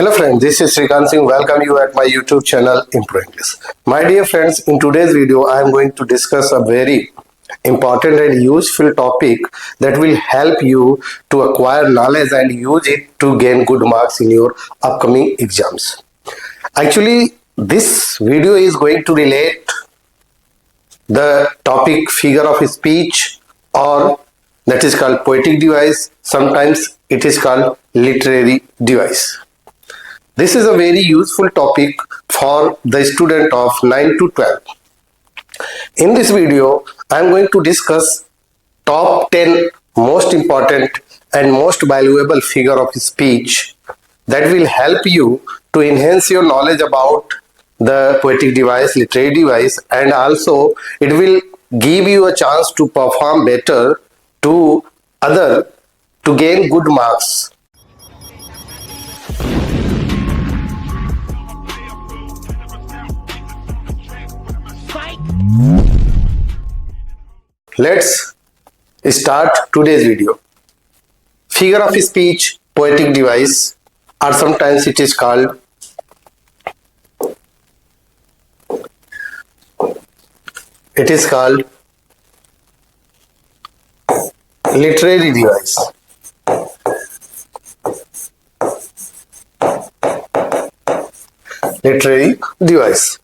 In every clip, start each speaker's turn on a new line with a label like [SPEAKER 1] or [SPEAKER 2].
[SPEAKER 1] Hello friends, this is Srikant Singh. Welcome you at my YouTube channel Improve English. My dear friends, in today's video I am going to discuss a very important and useful topic that will help you to acquire knowledge and use it to gain good marks in your upcoming exams. Actually, this video is going to relate the topic figure of speech, or that is called poetic device. Sometimes it is called literary device. This is a very useful topic for the student of 9 to 12. In this video, I am going to discuss top 10 most important and most valuable figure of speech that will help you to enhance your knowledge about the poetic device, literary device, and also it will give you a chance to perform better to gain good marks. Let's start today's video. Figure of speech, poetic device, or sometimes it is called literary device. Literary device,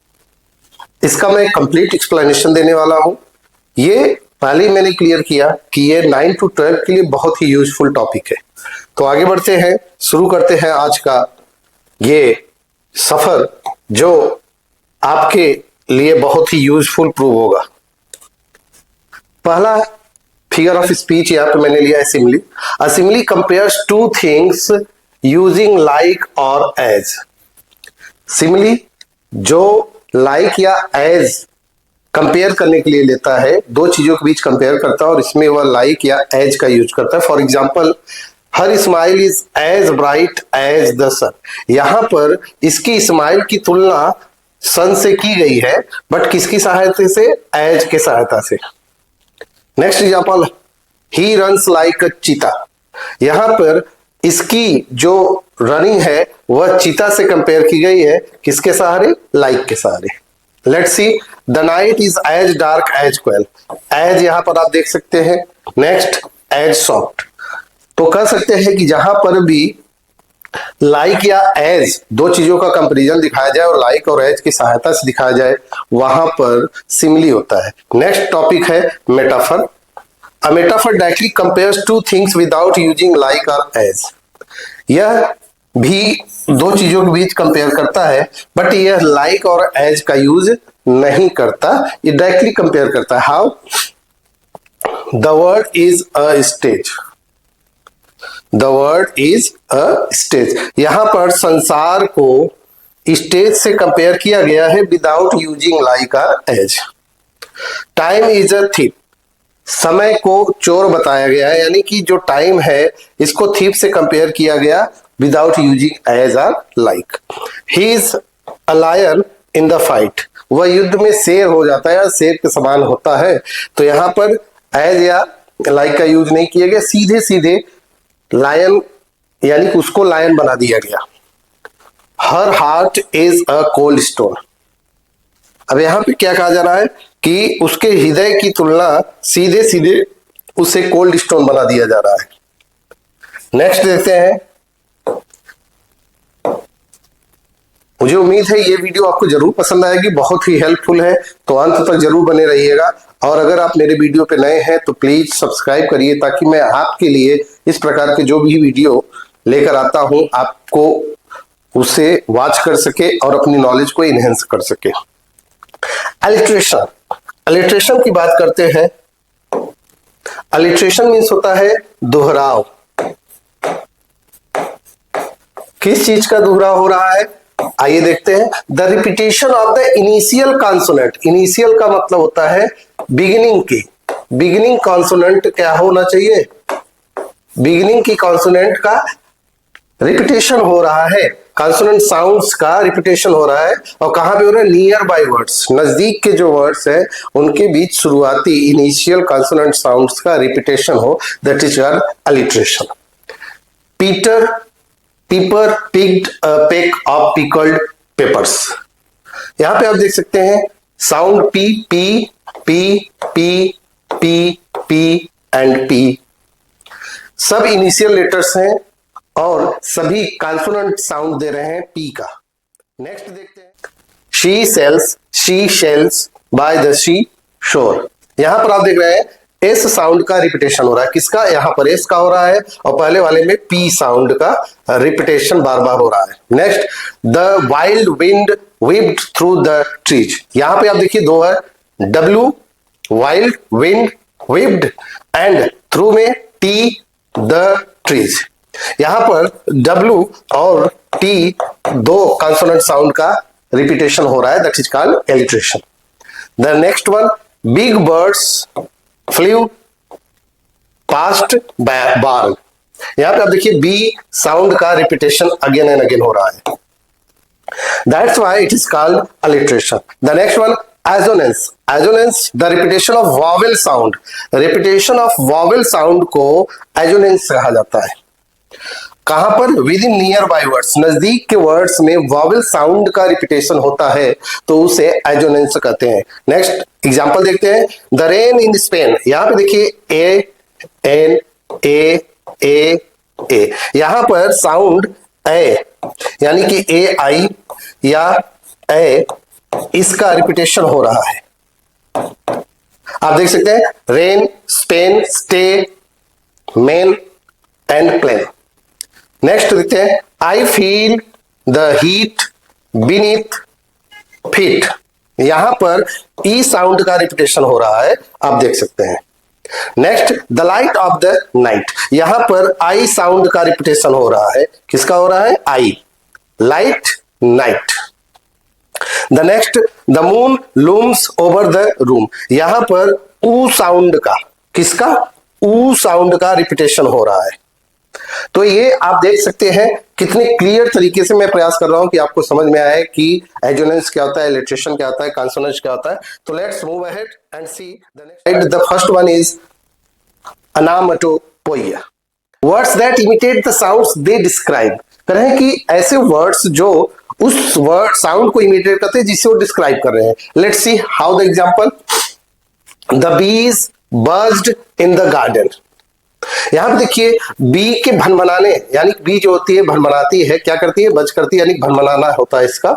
[SPEAKER 1] इसका मैं complete explanation देने वाला हूं. ये पहले मैंने clear किया कि ये 9 to 12 के लिए बहुत ही यूजफुल टॉपिक है. तो आगे बढ़ते हैं, शुरू करते हैं आज का ये सफर जो आपके लिए बहुत ही यूजफुल प्रूव होगा. पहला फिगर ऑफ स्पीच यहाँ पे मैंने लिया है simile. A simile compares two things using like और एज. सिमिली जो लाइक या एज कंपेयर करने के लिए लेता है, दो चीजों के बीच कंपेयर करता है और इसमें वह लाइक या एज का यूज करता है. For example, her smile is as bright as the sun. यहां पर इसकी स्माइल की तुलना सन से की गई है, बट किसकी सहायता से? एज के सहायता से. Next example, he runs like अ चीता. यहां पर इसकी जो रनिंग है वह चीता से कंपेयर की गई है, किसके सहारे? लाइक के सहारे. Let's see, the night is as dark as coal. As यहां पर आप देख सकते हैं. Next, as soft. तो कह सकते हैं कि जहां पर भी लाइक या एज दो चीजों का कंपैरिजन दिखाया जाए और लाइक और एज की सहायता से दिखाया जाए, वहां पर सिमिली होता है. नेक्स्ट टॉपिक है metaphor. A metaphor directly compares two things without using like और एज. यह भी दो चीजों के बीच कंपेयर करता है, बट यह लाइक और एज का यूज नहीं करता, ये डायरेक्टली कंपेयर करता है. How? The word is a stage. The word is a stage. यहां पर संसार को स्टेज से कंपेयर किया गया है विदाउट यूजिंग लाइक और as. Time is a thief. समय को चोर बताया गया है, यानी कि जो टाइम है इसको थीफ से कंपेयर किया गया विदाउट यूजिंग एज और like. He is a lion in the fight. वह युद्ध में शेर हो जाता है, शेर के समान होता है. तो यहां पर एज या लाइक का यूज नहीं किया गया, सीधे सीधे लायन यानी कि उसको लायन बना दिया गया. Her heart is a cold stone. अब यहां पे क्या कहा जा रहा है कि उसके हृदय की तुलना सीधे सीधे उसे कोल्ड स्टोन बना दिया जा रहा है. नेक्स्ट देखते हैं. मुझे उम्मीद है ये वीडियो आपको जरूर पसंद आएगी, बहुत ही हेल्पफुल है, तो अंत तक जरूर बने रहिएगा. और अगर आप मेरे वीडियो पे नए हैं तो प्लीज सब्सक्राइब करिए, ताकि मैं आपके लिए इस प्रकार के जो भी वीडियो लेकर आता हूं आपको उसे वॉच कर सके और अपनी नॉलेज को इनहेंस कर सके. अलिट्रेशन. अलिट्रेशन की बात करते हैं. अलिट्रेशन मीन्स होता है दोहराव. किस चीज का दोहराव हो रहा है? आइए देखते हैं. The repetition of the initial consonant. Initial का मतलब होता है बिगिनिंग की. बिगिनिंग कॉन्सोनेंट क्या होना चाहिए? बिगिनिंग की कॉन्सोनेंट का रिपीटेशन हो रहा है. कॉन्सोनेंट साउंड्स का रिपीटेशन हो रहा है. और कहां पे हो रहा है? Nearby words. नजदीक के जो वर्ड्स है उनके बीच शुरुआती इनिशियल कॉन्सोनेंट साउंड्स का रिपीटेशन हो, that is called alliteration. Peter Piper picked a peck of pickled peppers. यहां पे आप देख सकते हैं sound P, P, P, P, P, P and P सब इनिशियल लेटर्स हैं और सभी कॉन्सोनेंट साउंड दे रहे हैं पी का। नेक्स्ट देखते हैं she sells, she shells by the sea shore. यहां पर आप देख रहे हैं एस साउंड का रिपीटेशन हो रहा है। किसका? यहां पर एस का हो रहा है और पहले वाले में पी साउंड का रिपीटेशन बार बार हो रहा है। Next the wild wind whipped through the trees. यहां पे आप देखिए दो है, W wild wind whipped and through में टी द ट्रीज। यहां पर डब्ल्यू और टी दो कॉन्सोनेंट साउंड का रिपीटेशन हो रहा है, that is called alliteration. The next one big birds flew past barn. यहां पे आप देखिए बी साउंड का रिपीटेशन अगेन एंड अगेन हो रहा है, that's why it is called alliteration. The next one assonance. Assonance the repetition of vowel sound. Repetition of vowel sound को assonance कहा जाता है। कहां पर? With in near by words, नजदीक के वर्ड्स में वॉवेल साउंड का रिपीटेशन होता है तो उसे एजोनेंस कहते हैं। नेक्स्ट एग्जांपल देखते हैं द रेन इन स्पेन। यहां पे देखिए ए एन ए यहां पर साउंड ए यानी कि ए आई या ए इसका रिपीटेशन हो रहा है। आप देख सकते हैं rain, Spain, stay, main and plain. Next देखते हैं I feel the heat beneath feet. यहां पर ई साउंड का रिपीटेशन हो रहा है, आप देख सकते हैं। Next the light of the night. यहां पर आई साउंड का रिपीटेशन हो रहा है। किसका हो रहा है? I, light, night. The next the moon looms over the room. यहां पर ऊ साउंड का, किसका? ऊ साउंड का रिपीटेशन हो रहा है। तो ये आप देख सकते हैं कितने क्लियर तरीके से मैं प्रयास कर रहा हूं कि आपको समझ में आए कि एजोनेंस क्या होता है, एलिट्रेशन क्या होता है, कॉन्सोनेंट्स क्या होता है। तो let's move ahead and see the next. The first one is onomatopoeia. Words that imitate the sounds they describe. कह रहे हैं कि ऐसे वर्ड्स जो उस वर्ड साउंड को इमिटेट करते हैं जिसे वो डिस्क्राइब कर रहे हैं। Let's see how the example. The bees बज्ड in the garden. यहां पे देखिए बी के भनभनाने, यानी बी जो होती है भनभनाती है, क्या करती है? बज करती है, यानी भनभनाना होता है इसका,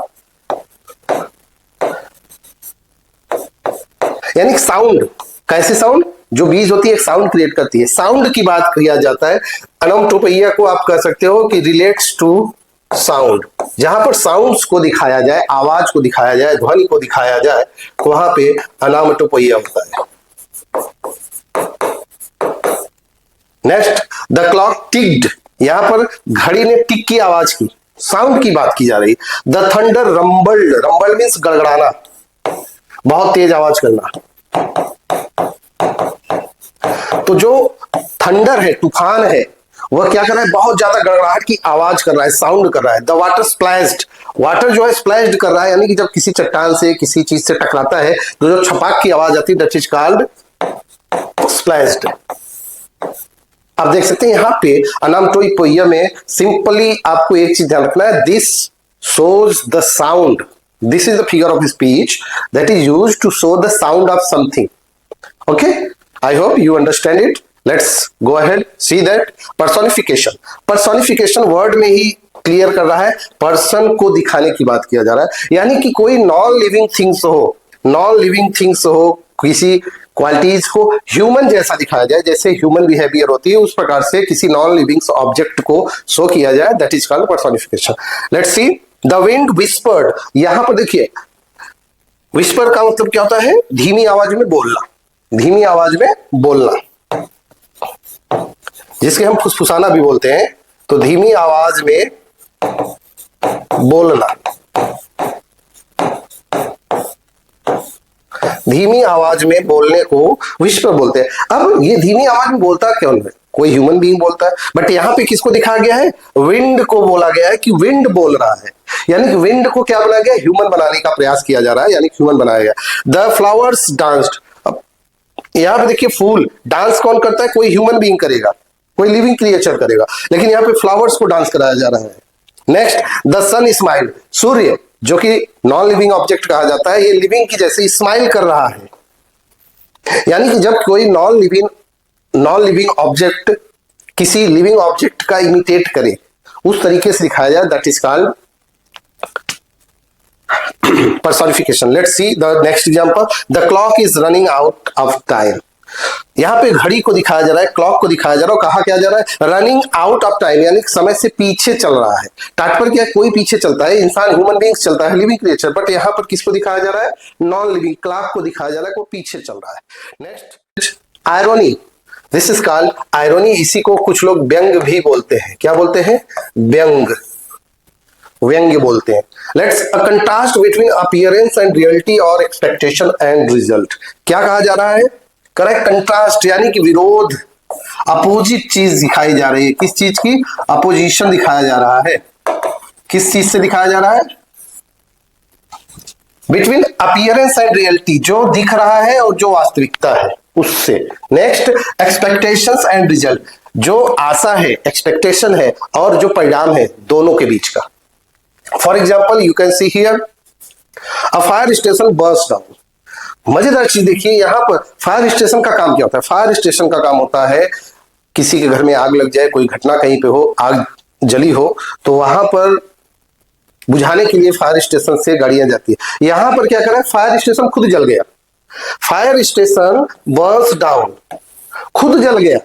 [SPEAKER 1] यानी साउंड। कैसे साउंड? जो बीज होती है एक साउंड क्रिएट करती है। साउंड की बात किया जाता है। अनोमटोपोइया को आप कह सकते हो कि रिलेट्स टू साउंड। जहां पर साउंड्स को दिखाया जाए, आवाज को दिखाया जाए, ध्वनि को दिखाया जाए, तो वहां पे अनामटोपोइया होता है। Next the clock ticked. यहां पर घड़ी ने टिक की आवाज की, साउंड की बात की जा रही। The thunder rumbled. Rumble means गड़गड़ाना, बहुत तेज आवाज करना। तो जो थंडर है, तूफान है, वह क्या कर रहा है? बहुत ज्यादा गड़गड़ाहट की आवाज कर रहा है, साउंड कर रहा है। The water splashed. वाटर जो है स्प्लैश्ड कर रहा है, यानी कि जब किसी चट्टान से, किसी चीज से टकराता है तो जो छपाक की आवाज आती है, दैट इज कॉल्ड स्प्लैश्ड। आप देख सकते हैं यहां पे अनामटोपोइया में सिंपली आपको एक चीज ध्यान रखना है, this shows the sound. This is the figure of speech that is used to show the sound of something. Okay, I hope you understand it. Let's go ahead, see that personification. Personification word में ही clear कर रहा है, person को दिखाने की बात किया जा रहा है, यानी कि कोई नॉन लिविंग थिंग्स हो, नॉन लिविंग थिंग्स हो, किसी क्वालिटीज को ह्यूमन जैसा दिखाया जाए, जैसे ह्यूमन बिहेवियर होती है उस प्रकार से किसी नॉन लिविंग ऑब्जेक्ट को शो किया जाए, that is called personification. Let's see the wind whispered. यहां पर देखिए विस्पर का मतलब क्या होता है? धीमी आवाज में बोलना, धीमी आवाज में बोलना, जिसके हम फुसफुसाना भी बोलते हैं। तो धीमी आवाज में बोलना, धीमी आवाज में बोलने को विस्पर बोलते हैं। अब ये धीमी आवाज में बोलता क्यों है? कोई ह्यूमन बीइंग बोलता है, बट यहां पे किसको दिखाया गया है? विंड को बोला गया है कि विंड बोल रहा है, यानी कि विंड को क्या बनाया गया? ह्यूमन बनाने का प्रयास किया जा रहा है, यानी ह्यूमन बनाया गया। The flowers danced. अब यहां पे देखिए फूल डांस कौन करता है? कोई ह्यूमन बीइंग करेगा, कोई लिविंग क्रिएचर करेगा, लेकिन यहाँ पे फ्लावर्स को डांस कराया जा रहा है। नेक्स्ट, द सन स्माइल, सूर्य जो कि नॉन लिविंग ऑब्जेक्ट कहा जाता है, ये लिविंग की जैसे स्माइल कर रहा है। यानी कि जब कोई नॉन लिविंग ऑब्जेक्ट किसी लिविंग ऑब्जेक्ट का इमिटेट करे, उस तरीके से दिखाया जाए, that is called personification. Let's see the next example. The clock is running out of time. यहां पे घड़ी को दिखाया जा रहा है, क्लॉक को दिखाया जा रहा है, कहा क्या जा रहा है, रनिंग आउट ऑफ टाइम, यानी समय से पीछे चल रहा है। तात्पर्य क्या है, कोई पीछे चलता है, इंसान ह्यूमन बींग्स चलता है, लिविंग क्रिएचर, बट यहां पर किसको दिखाया जा रहा है, नॉन लिविंग क्लॉक को दिखाया जा रहा है, वो पीछे चल रहा है। Next, irony, this is called irony. इसी को कुछ लोग व्यंग भी बोलते हैं। क्या बोलते हैं, व्यंग्य बोलते हैं। Let's a contrast between appearance and reality और एक्सपेक्टेशन एंड रिजल्ट। क्या कहा जा रहा है, करेक्ट, कंट्रास्ट यानी कि विरोध, अपोजिट चीज दिखाई जा रही है। किस चीज की, अपोजिशन दिखाया जा रहा है। किस चीज से दिखाया जा रहा है, बिटवीन अपीयरेंस एंड रियलिटी, जो दिख रहा है और जो वास्तविकता है उससे। नेक्स्ट, एक्सपेक्टेशंस एंड रिजल्ट, जो आशा है, एक्सपेक्टेशन है, और जो परिणाम है, दोनों के बीच का। For example, you can see here a fire station burst down. मजेदार चीज देखिए, यहां पर फायर स्टेशन का काम क्या होता है, फायर स्टेशन का काम होता है किसी के घर में आग लग जाए, कोई घटना कहीं पे हो, आग जली हो, तो वहां पर बुझाने के लिए फायर स्टेशन से गाड़ियां जाती है। यहां पर क्या कर रहा है, फायर स्टेशन खुद जल गया, फायर स्टेशन बर्स्ट डाउन, खुद जल गया।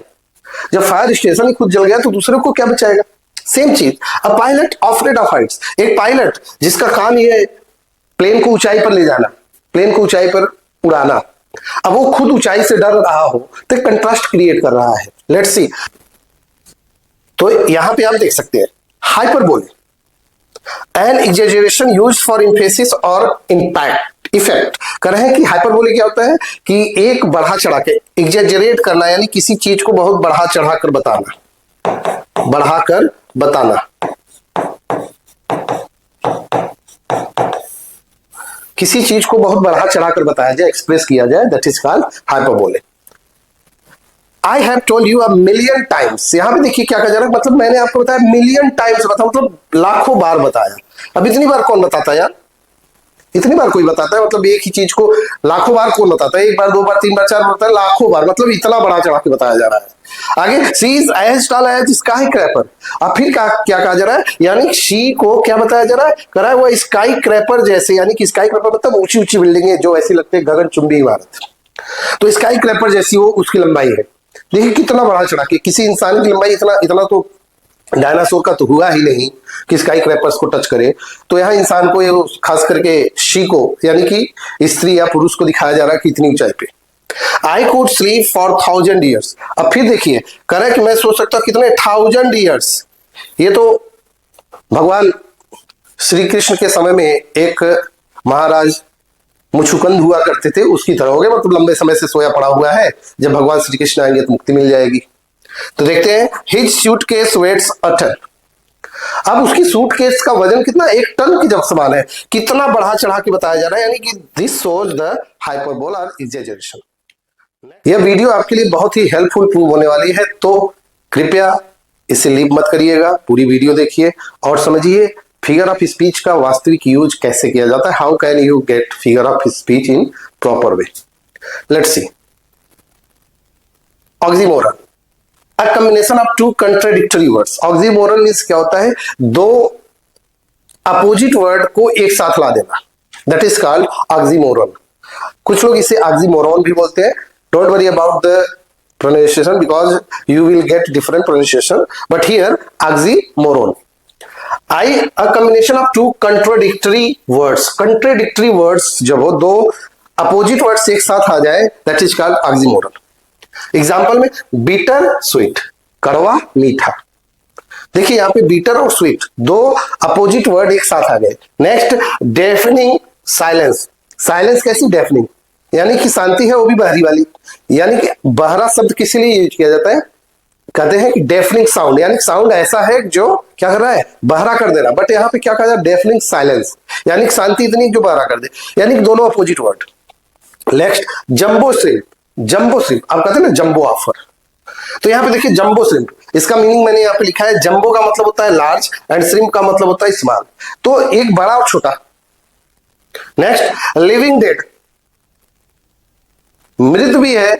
[SPEAKER 1] जब फायर स्टेशन ही खुद जल गया तो दूसरे को क्या बचाएगा। सेम चीज, a pilot afraid of Heights, एक पायलट जिसका काम ये प्लेन को ऊंचाई पर ले जाना, प्लेन को ऊंचाई पर उड़ाना, अब वो खुद ऊंचाई से डर रहा हो तो कंट्रास्ट क्रिएट कर रहा है। लेट्स सी, तो यहां पे आप देख सकते हैं hyperbole, an exaggeration used for emphasis और इम्पैक्ट इफेक्ट। कर रहे हैं कि हाइपरबोले क्या होता है कि एक बढ़ा चढ़ा के, एग्जेजरेट करना यानी किसी चीज को बहुत बढ़ा चढ़ा कर बताना, बढ़ाकर बताना, किसी चीज को बहुत बढ़ा चढ़ाकर बताया जाए, एक्सप्रेस किया जाए, that is called hyperbole. I have told you a million times, यहां पे देखिए क्या कहा जा रहा है, मतलब मैंने आपको बताया मिलियन टाइम्स, मतलब लाखों बार बताया। अब इतनी बार कौन बताता है यार, इतनी बार कोई बताता है, मतलब एक ही चीज को लाखों बार कौन बताता है, एक बार, दो बार, तीन बार, चार बार बताता है, लाखों बार, मतलब इतना बड़ा चढ़ा के बताया जा रहा है। आगे, she is as tall as skyscraper. अब फिर क्या कहा जा रहा है, यानी शी को क्या बताया जा रहा है, कह रहा है वो स्काई क्रैपर जैसे, यानी कि स्काई क्रैपर मतलब ऊंची ऊंची बिल्डिंगें जो ऐसी लगते हैं गगनचुंबी इमारत, तो स्काई क्रैपर जैसी वो उसकी लंबाई है। देखिए कितना बड़ा चढ़ा के, किसी इंसान की लंबाई इतना तो डायनासोर का तो हुआ ही नहीं कि स्काई क्रैपर्स को टच करे। तो यहाँ इंसान को, ये खास करके शी को, यानी कि स्त्री या पुरुष को दिखाया जा रहा है कि इतनी ऊंचाई पे। I could sleep for 1000 years. अब फिर देखिए, करे कि मैं सोच सकता कितने 1000 ईयर्स। ये तो भगवान श्री कृष्ण के समय में एक महाराज मुचुकुंद हुआ करते थे, उसकी तरह हो गए, मतलब लंबे समय से सोया पड़ा हुआ है, जब भगवान श्री कृष्ण आएंगे तो मुक्ति मिल जाएगी। तो देखते हैं, his suitcase weighs a ton. अब उसकी सूटकेस का वजन कितना, 1 टन की जब समान है, कितना बढ़ा चढ़ा के बताया जा रहा है, यानी कि दिस शोज द हाइपरबोल और एग्जेजरेशन। यह वीडियो आपके लिए बहुत ही हेल्पफुल प्रूव होने वाली है, तो कृपया इसे लीव मत करिएगा, पूरी वीडियो देखिए और समझिए फिगर ऑफ स्पीच का वास्तविक यूज कैसे किया जाता है। How can you get figure of speech in proper way. Let's see, oxymoron, a combination of 2 contradictory words. Oxymoron means क्या होता है, 2 अपोजिट वर्ड को एक साथ ला देना, दैट इज कॉल्ड ऑक्सीमोरन। कुछ लोग इसे ऑक्सीमोरन भी बोलते हैं। Don't worry about the pronunciation because you will get different pronunciation, but here oxymoron, a combination of 2 contradictory words। contradictory words जब हो, 2 opposite words एक साथ आ जाए, that is called oxymoron। Example में bitter sweet, कड़वा मीठा। देखिए यहाँ पे bitter और sweet 2 opposite word एक साथ आ गए। Next, deafening silence। साइलेंस कैसी, deafening यानी कि शांति है वो भी बहरी वाली, यानी कि बहरा शब्द किस लिए यूज किया जाता है, कहते हैं कि डेफनिंग साउंड, यानी साउंड ऐसा है जो क्या कर रहा है, बहरा कर दे रहा। बट यहाँ पे क्या कहा जाए, डेफनिंग साइलेंस, यानी शांति इतनी जो बहरा कर दे, यानी कि दोनों opposite word. Next, jumbo shrimp. Jumbo shrimp, आप कहते हैं ना जंबो ऑफर, तो यहाँ पे देखिए जंबो श्रिम्प, इसका मीनिंग मैंने यहाँ पे लिखा है, जंबो का मतलब होता है लार्ज एंड श्रिम्प का मतलब होता है स्मॉल, तो एक बड़ा और छोटा। नेक्स्ट, लिविंग डेड, मृत भी है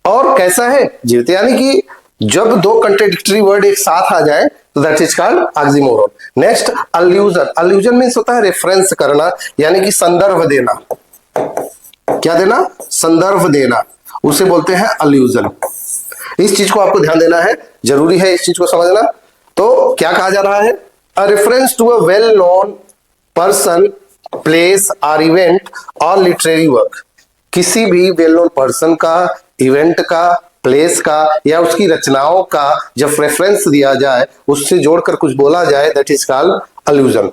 [SPEAKER 1] और कैसा है, जीवित, यानी कि जब दो कंट्राडिक्टरी वर्ड एक साथ आ जाए तो that is called oxymoron. Next, allusion, allusion means होता है रेफरेंस करना, यानी कि संदर्भ देना। क्या देना, संदर्भ देना, उसे बोलते हैं अल्यूजन। इस चीज को आपको ध्यान देना है, जरूरी है इस चीज को समझना। तो क्या कहा जा रहा है, a reference to a well known person, place और इवेंट और लिटरेरी वर्क, किसी भी वेल नोन पर्सन का, इवेंट का, प्लेस का या उसकी रचनाओं का जब रेफरेंस दिया जाए, उससे जोड़कर कुछ बोला जाए, that is called allusion.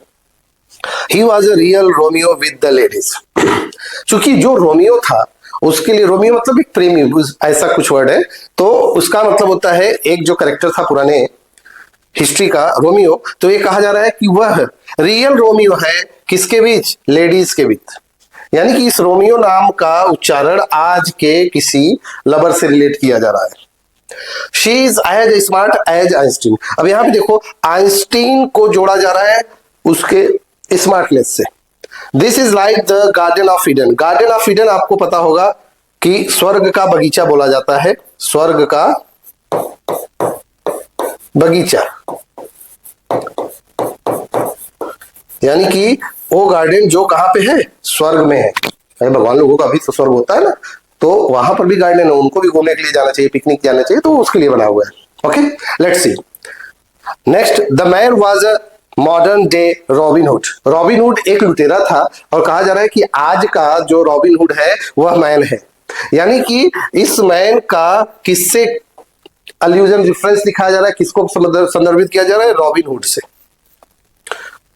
[SPEAKER 1] He was a real Romeo with the ladies, क्योंकि जो रोमियो था उसके लिए, रोमियो मतलब एक प्रेमी, ऐसा कुछ वर्ड है, तो उसका मतलब होता है एक जो कैरेक्टर था पुराने हिस्ट्री का रोमियो, तो ये कहा जा रहा है कि वह रियल रोमियो है, किसके बीच, लेडीज के बीच, यानी कि इस रोमियो नाम का उच्चारण आज के किसी लवर से रिलेट किया जा रहा है। She is as smart as Einstein, अब यहां पे देखो आइंस्टीन को जोड़ा जा रहा है उसके स्मार्टनेस से। This is like the garden of Eden, garden of Eden आपको पता होगा कि स्वर्ग का बगीचा बोला जाता है, स्वर्ग का बगीचा, यानी कि वो गार्डन जो कहां पे है, स्वर्ग में है। अरे भगवान लोगों का भी तो स्वर्ग होता है ना, तो वहां पर भी गार्डन है, उनको भी घूमने के लिए जाना चाहिए, पिकनिक जाना चाहिए, तो उसके लिए बना हुआ है। Okay, let's see. Next, the man was a modern day robin hood, robin hood एक लुटेरा था, और कहा जा रहा है कि आज का जो रॉबिन हुड है वह मैन है, यानी कि इस मैन का किससे अल्यूजन रेफरेंस दिखाया जा रहा है, किसको संदर्भित किया जा रहा है, रॉबिन हुड से।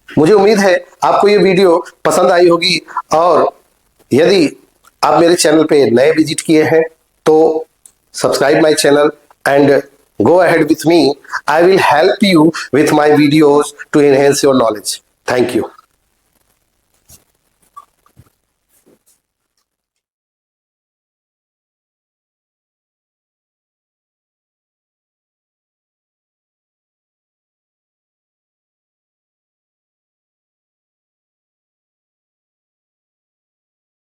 [SPEAKER 1] मुझे उम्मीद है आपको ये वीडियो पसंद आई होगी, और यदि आप मेरे चैनल पे नए विजिट किए हैं तो subscribe my channel and go ahead with me. I will help you with my videos to enhance your knowledge. Thank you.